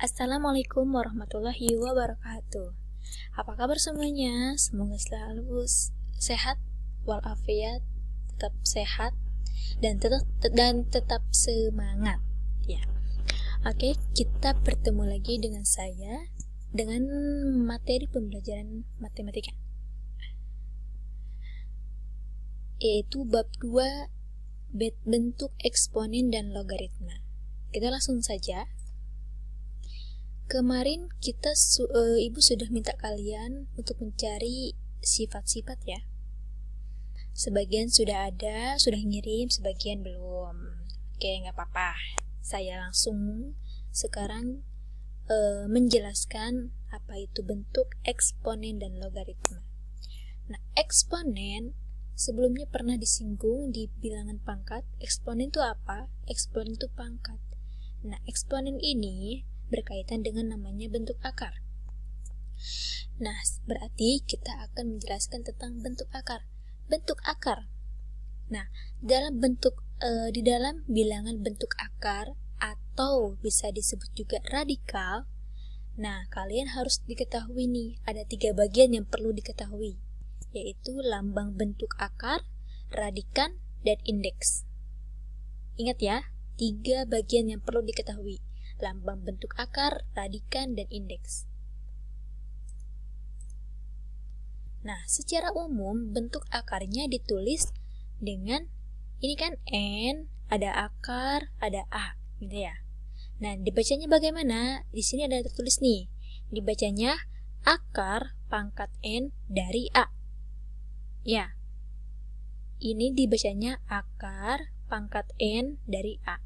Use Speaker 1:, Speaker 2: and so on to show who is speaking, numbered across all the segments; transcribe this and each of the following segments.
Speaker 1: Assalamualaikum warahmatullahi wabarakatuh. Apa kabar semuanya? Semoga selalu sehat walafiat, tetap sehat dan tetap semangat ya. Oke, kita bertemu lagi dengan saya dengan materi pembelajaran matematika, yaitu bab 2 bentuk eksponen dan logaritma. Kita langsung saja. Kemarin Ibu sudah minta kalian untuk mencari sifat-sifat ya. Sebagian sudah ada, sudah ngirim, sebagian belum. Oke, nggak apa-apa. Saya langsung sekarang menjelaskan apa itu bentuk eksponen dan logaritma. Nah, eksponen sebelumnya pernah disinggung di bilangan pangkat. Eksponen itu apa? Eksponen itu pangkat. Nah, eksponen ini berkaitan dengan namanya bentuk akar. Nah, berarti kita akan menjelaskan tentang bentuk akar. Bentuk akar. Nah, di dalam bilangan bentuk akar atau bisa disebut juga radikal. Nah, kalian harus diketahui nih, ada 3 bagian yang perlu diketahui, yaitu lambang bentuk akar, radikan, dan indeks. Ingat ya, 3 bagian yang perlu diketahui. Lambang bentuk akar, radikan, dan indeks. Nah, secara umum bentuk akarnya ditulis dengan ini kan N, ada akar, ada A, gitu ya. Nah, dibacanya bagaimana? Di sini ada tertulis nih. Dibacanya akar pangkat N dari A. Ya. Ini dibacanya akar pangkat N dari A.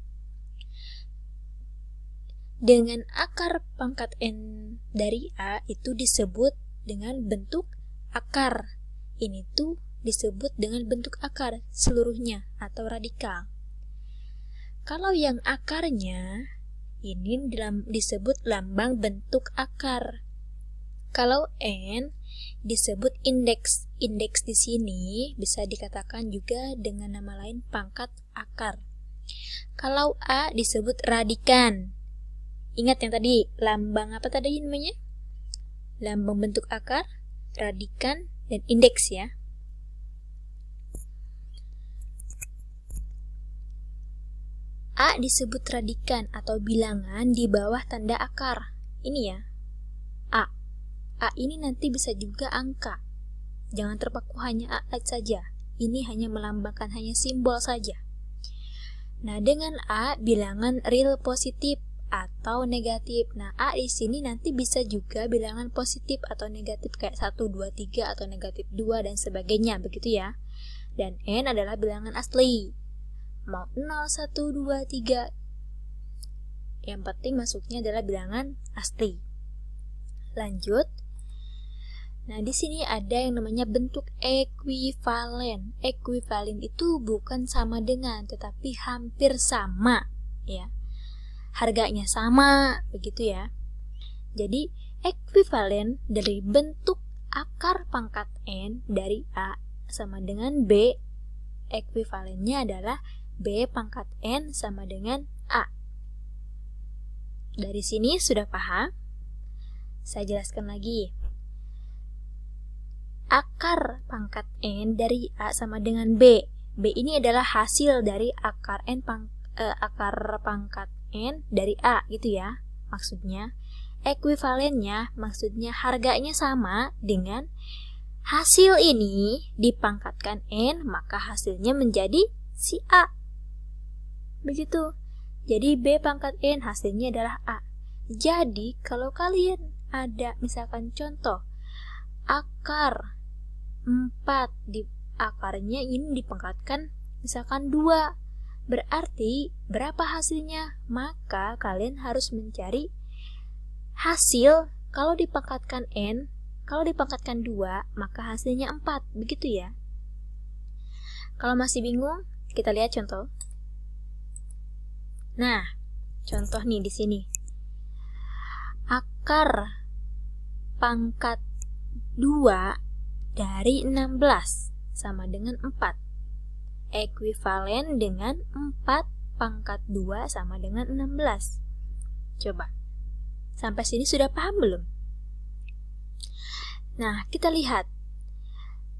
Speaker 1: Dengan akar pangkat N dari A itu disebut dengan bentuk akar. Ini tuh disebut dengan bentuk akar seluruhnya atau radikal. Kalau yang akarnya ini disebut lambang bentuk akar. Kalau N disebut indeks. Indeks di sini bisa dikatakan juga dengan nama lain pangkat akar. Kalau A disebut radikan. Ingat yang tadi, lambang apa tadi namanya? Lambang bentuk akar, radikan, dan indeks ya. A disebut radikan atau bilangan di bawah tanda akar. Ini ya, A. A ini nanti bisa juga angka. Jangan terpaku hanya A saja. Ini hanya melambangkan hanya simbol saja. Nah, dengan A bilangan real positif atau negatif. Nah, A di sini nanti bisa juga bilangan positif atau negatif kayak 1, 2, 3 atau negatif 2 dan sebagainya, begitu ya. Dan N adalah bilangan asli. Mau 0, 1, 2, 3. Yang penting masuknya adalah bilangan asli. Lanjut. Nah, di sini ada yang namanya bentuk ekuivalen. Ekuivalen itu bukan sama dengan, tetapi hampir sama, ya. Harganya sama, begitu ya. Jadi, ekuivalen dari bentuk akar pangkat N dari A sama dengan B. Ekuivalennya adalah B pangkat N sama dengan A. Dari sini sudah paham? Saya jelaskan lagi. Akar pangkat N dari A sama dengan B. B ini adalah hasil dari akar pangkat N dari A gitu ya. Maksudnya ekuivalennya maksudnya harganya sama dengan hasil ini dipangkatkan N, maka hasilnya menjadi si A. Begitu. Jadi B pangkat N hasilnya adalah A. Jadi kalau kalian ada misalkan contoh akar 4 di akarnya ini dipangkatkan misalkan 2. Berarti berapa hasilnya? Maka kalian harus mencari hasil kalau dipangkatkan N, kalau dipangkatkan 2, maka hasilnya 4, begitu ya. Kalau masih bingung, kita lihat contoh. Nah, contoh nih di sini. Akar pangkat 2 dari 16 sama dengan 4. Ekuivalen dengan 4 pangkat 2 sama dengan 16. Coba. Sampai sini sudah paham belum? Nah, kita lihat.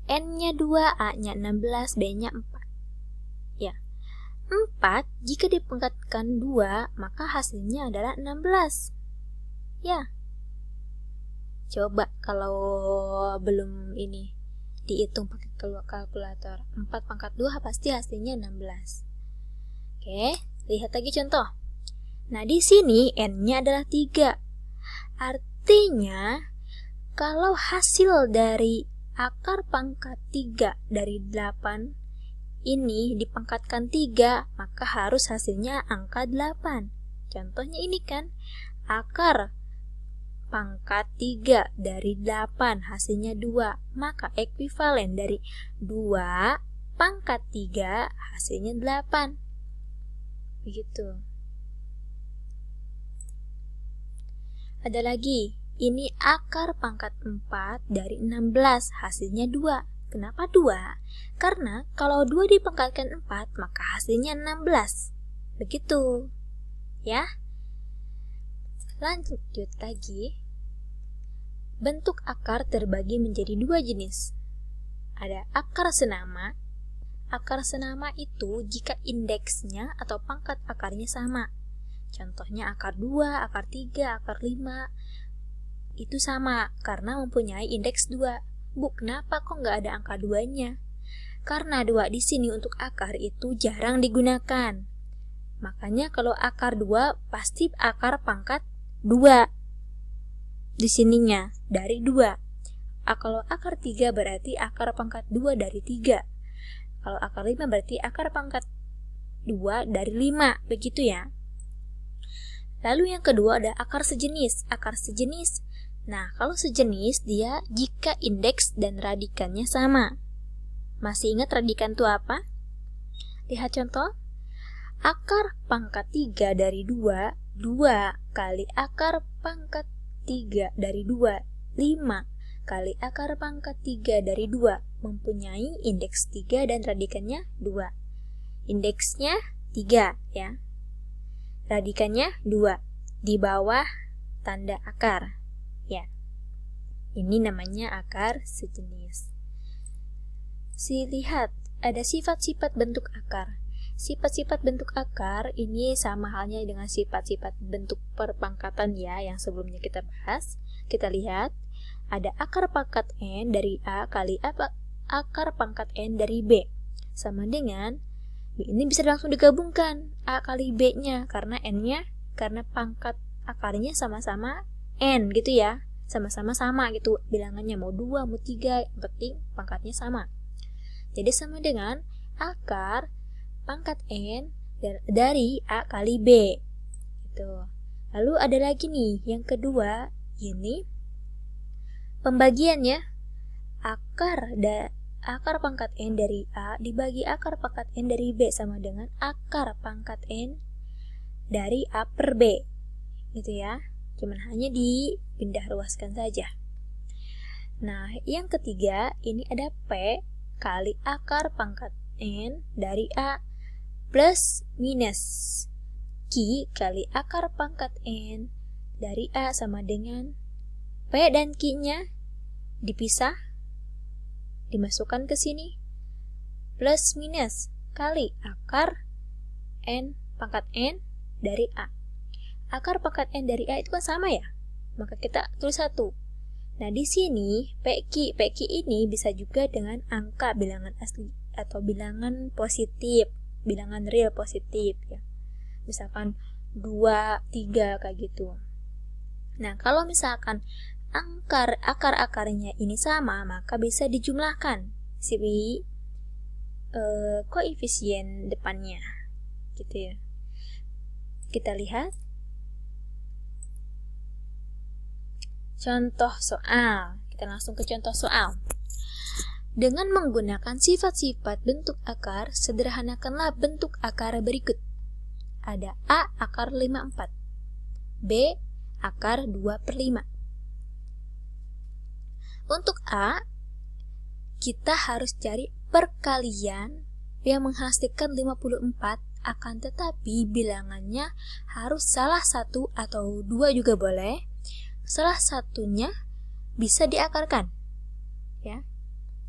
Speaker 1: N-nya 2, A-nya 16, B-nya 4. Ya. 4 jika dipangkatkan 2, maka hasilnya adalah 16. Ya. Coba kalau belum ini dihitung pakai kalkulator. 4 pangkat 2 pasti hasilnya 16. Oke, lihat lagi contoh. Nah, di sini N-nya adalah 3. Artinya, kalau hasil dari akar pangkat 3 dari 8 ini dipangkatkan 3, maka harus hasilnya angka 8. Contohnya ini kan, akar pangkat 3 dari 8 hasilnya 2, maka ekuivalen dari 2 pangkat 3 hasilnya 8. Begitu. Ada lagi, ini akar pangkat 4 dari 16 hasilnya 2. Kenapa 2? Karena kalau 2 dipangkatkan 4, maka hasilnya 16. Begitu. Ya. Lanjut lagi. Bentuk akar terbagi menjadi 2 jenis. Ada akar senama. Akar senama itu jika indeksnya atau pangkat akarnya sama. Contohnya akar 2, akar 3, akar 5. Itu sama karena mempunyai indeks 2. Bu, kenapa kok nggak ada angka 2-nya? Karena 2 di sini untuk akar itu jarang digunakan. Makanya kalau akar 2 pasti akar pangkat 2 di sininya dari 2. Kalau akar 3 berarti akar pangkat 2 dari 3. Kalau akar 5 berarti akar pangkat 2 dari 5. Begitu ya. Lalu yang kedua ada akar sejenis. Akar sejenis. Nah, kalau sejenis dia jika indeks dan radikannya sama. Masih ingat radikan itu apa? Lihat contoh. Akar pangkat 3 dari 2, 2 kali akar pangkat 3 dari 2, 5 kali akar pangkat 3 dari 2 mempunyai indeks 3 dan radikannya 2. Indeksnya 3 ya. Radikannya 2 di bawah tanda akar. Ya. Ini namanya akar sejenis. Lihat, ada sifat-sifat bentuk akar. Sifat-sifat bentuk akar ini sama halnya dengan sifat-sifat bentuk perpangkatan ya yang sebelumnya kita bahas. Kita lihat ada akar pangkat N dari A kali akar pangkat N dari B. Sama dengan ini bisa langsung digabungkan A kali B-nya karena N-nya karena pangkat akarnya sama-sama N gitu ya. Sama-sama sama gitu bilangannya mau 2 mau 3 yang penting pangkatnya sama. Jadi sama dengan akar pangkat N dari A kali B. Gitu. Lalu ada lagi nih, yang kedua, ini pembagiannya. Akar pangkat N dari A dibagi akar pangkat N dari B sama dengan akar pangkat N dari A per B. Gitu ya. Cuman hanya dipindah ruaskan saja. Nah, yang ketiga, ini ada P kali akar pangkat N dari A plus minus Q kali akar pangkat N dari A sama dengan P dan Q-nya dipisah, dimasukkan ke sini, plus minus kali akar N pangkat N dari A. Akar pangkat N dari A itu kan sama ya, maka kita tulis 1. Nah di sini PQ ini bisa juga dengan angka bilangan asli atau bilangan positif, bilangan real positif ya. Misalkan 2, 3 kayak gitu. Nah, kalau misalkan akar-akarnya ini sama, maka bisa dijumlahkan si koefisien depannya. Gitu ya. Kita lihat contoh soal. Kita langsung ke contoh soal. Dengan menggunakan sifat-sifat bentuk akar, sederhanakanlah bentuk akar berikut. Ada A akar 5/4, B akar 2/5. Untuk A, kita harus cari perkalian yang menghasilkan 54 akan tetapi bilangannya harus salah satu atau dua juga boleh. Salah satunya bisa diakarkan. Ya.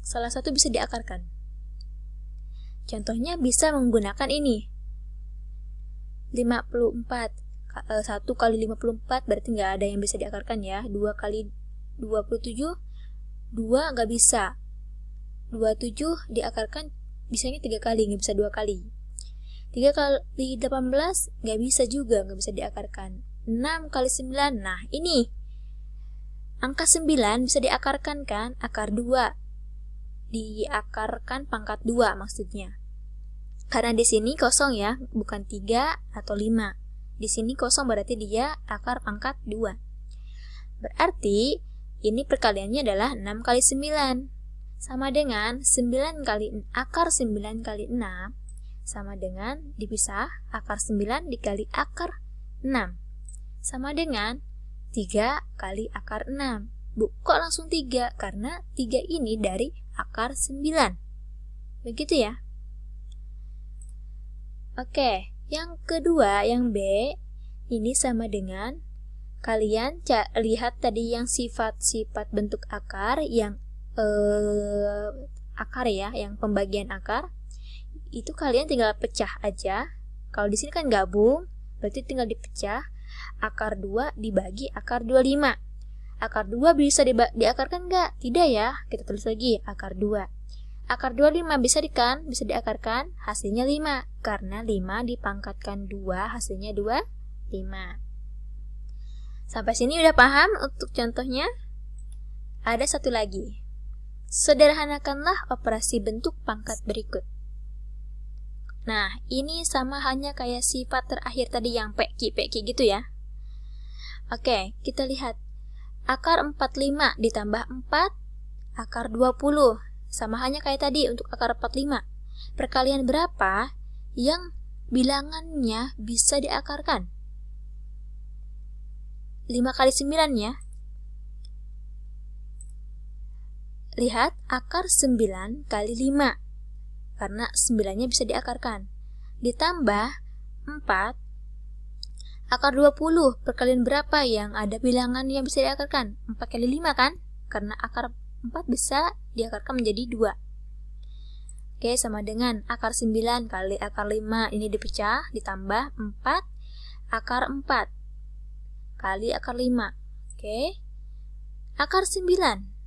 Speaker 1: Salah satu bisa diakarkan. Contohnya bisa menggunakan ini. 54. 1 kali 54 berarti nggak ada yang bisa diakarkan ya. 2 kali 27, 2 nggak bisa. 27 diakarkan bisanya 3 kali, nggak bisa 2 kali. 3 kali 18 nggak bisa juga, nggak bisa diakarkan. 6 kali 9, nah ini. Angka 9 bisa diakarkan kan, akar 2. Diakarkan pangkat 2 maksudnya. Karena di sini kosong ya, bukan 3 atau 5. Di sini kosong berarti dia akar pangkat 2. Berarti ini perkaliannya adalah 6 kali 9. Sama dengan 9 kali akar 9 kali 6 sama dengan dipisah akar 9 dikali akar 6. Sama dengan 3 kali akar 6. Kok langsung 3? Karena 3 ini dari akar 9. Begitu ya. Oke. Yang kedua, yang B, ini sama dengan kalian lihat tadi yang sifat-sifat bentuk akar, yang akar ya, yang pembagian akar, itu kalian tinggal pecah aja. Kalau di sini kan gabung, berarti tinggal dipecah. Akar 2 dibagi akar 25. Akar 2 bisa diakarkan nggak? Tidak ya, kita tulis lagi akar 2. Akar 25 bisa diakarkan, hasilnya 5. Karena 5 dipangkatkan 2, hasilnya 5. Sampai sini udah paham untuk contohnya? Ada satu lagi. Sederhanakanlah operasi bentuk pangkat berikut. Nah, ini sama hanya kayak sifat terakhir tadi yang peki gitu ya. Oke, kita lihat. Akar 45 ditambah 4, akar 20. Sama hanya kayak tadi untuk akar 45. Perkalian berapa yang bilangannya bisa diakarkan? 5 kali 9 ya. Lihat akar 9 kali 5. Karena 9-nya bisa diakarkan. Ditambah 4, akar 20. Perkalian berapa yang ada bilangan yang bisa diakarkan? 4 kali 5 kan? Karena akar 4 bisa diakarkan menjadi 2. Oke, sama dengan akar 9 kali akar 5 ini dipecah, ditambah 4 akar 4 kali akar 5. Oke. Akar 9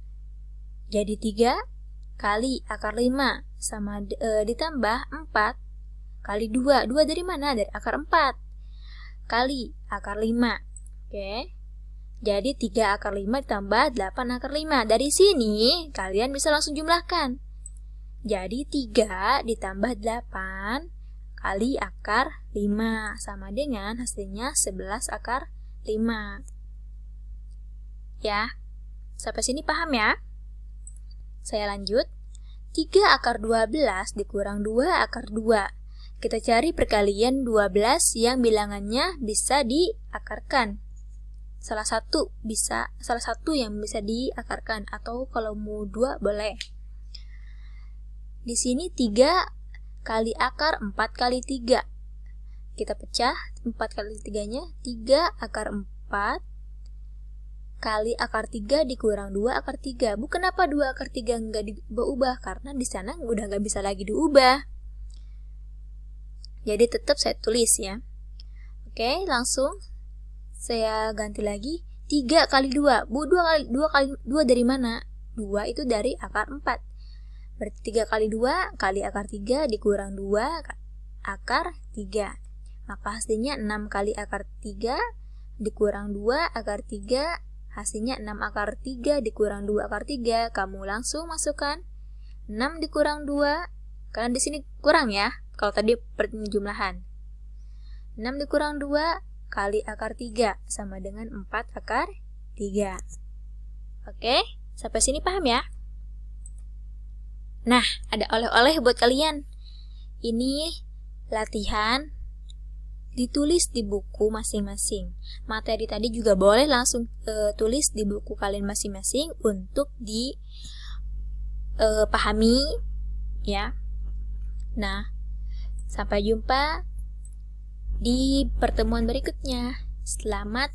Speaker 1: jadi 3 kali akar 5 sama ditambah 4 kali 2. 2 dari mana? Dari akar 4 kali akar 5. Oke. Jadi 3 akar 5 ditambah 8 akar 5. Dari sini kalian bisa langsung jumlahkan. Jadi 3 ditambah 8 kali akar 5 sama dengan hasilnya 11 akar 5. Ya, sampai sini paham ya? Saya lanjut. 3 akar 12 dikurang 2 akar 2. Kita cari perkalian 12 yang bilangannya bisa diakarkan. Salah satu yang bisa diakarkan, atau kalau mau 2 boleh. Di sini 3 kali akar 4 kali 3. Kita pecah 4 kali 3-nya, 3 akar 4 kali akar 3 dikurang 2 akar 3. Kenapa 2 akar 3 nggak diubah? Karena di sana udah nggak bisa lagi diubah. Jadi tetap saya tulis ya. Oke, langsung saya ganti lagi. 3 kali 2. 2 dari mana? 2 itu dari akar 4. Berarti 3 kali 2 kali akar 3 dikurang 2 akar 3. Maka hasilnya 6 kali akar 3 dikurang 2 akar 3. Hasilnya 6 akar 3 dikurang 2 akar 3. Kamu langsung masukkan 6 dikurang 2. Karena di sini kurang ya. Kalau tadi penjumlahan. 6 dikurang 2 kali akar 3 sama dengan 4 akar 3. Oke, sampai sini paham ya? Nah, ada oleh-oleh buat kalian. Ini latihan ditulis di buku masing-masing. Materi tadi juga boleh langsung tulis di buku kalian masing-masing untuk dipahami ya. Nah, sampai jumpa di pertemuan berikutnya. Selamat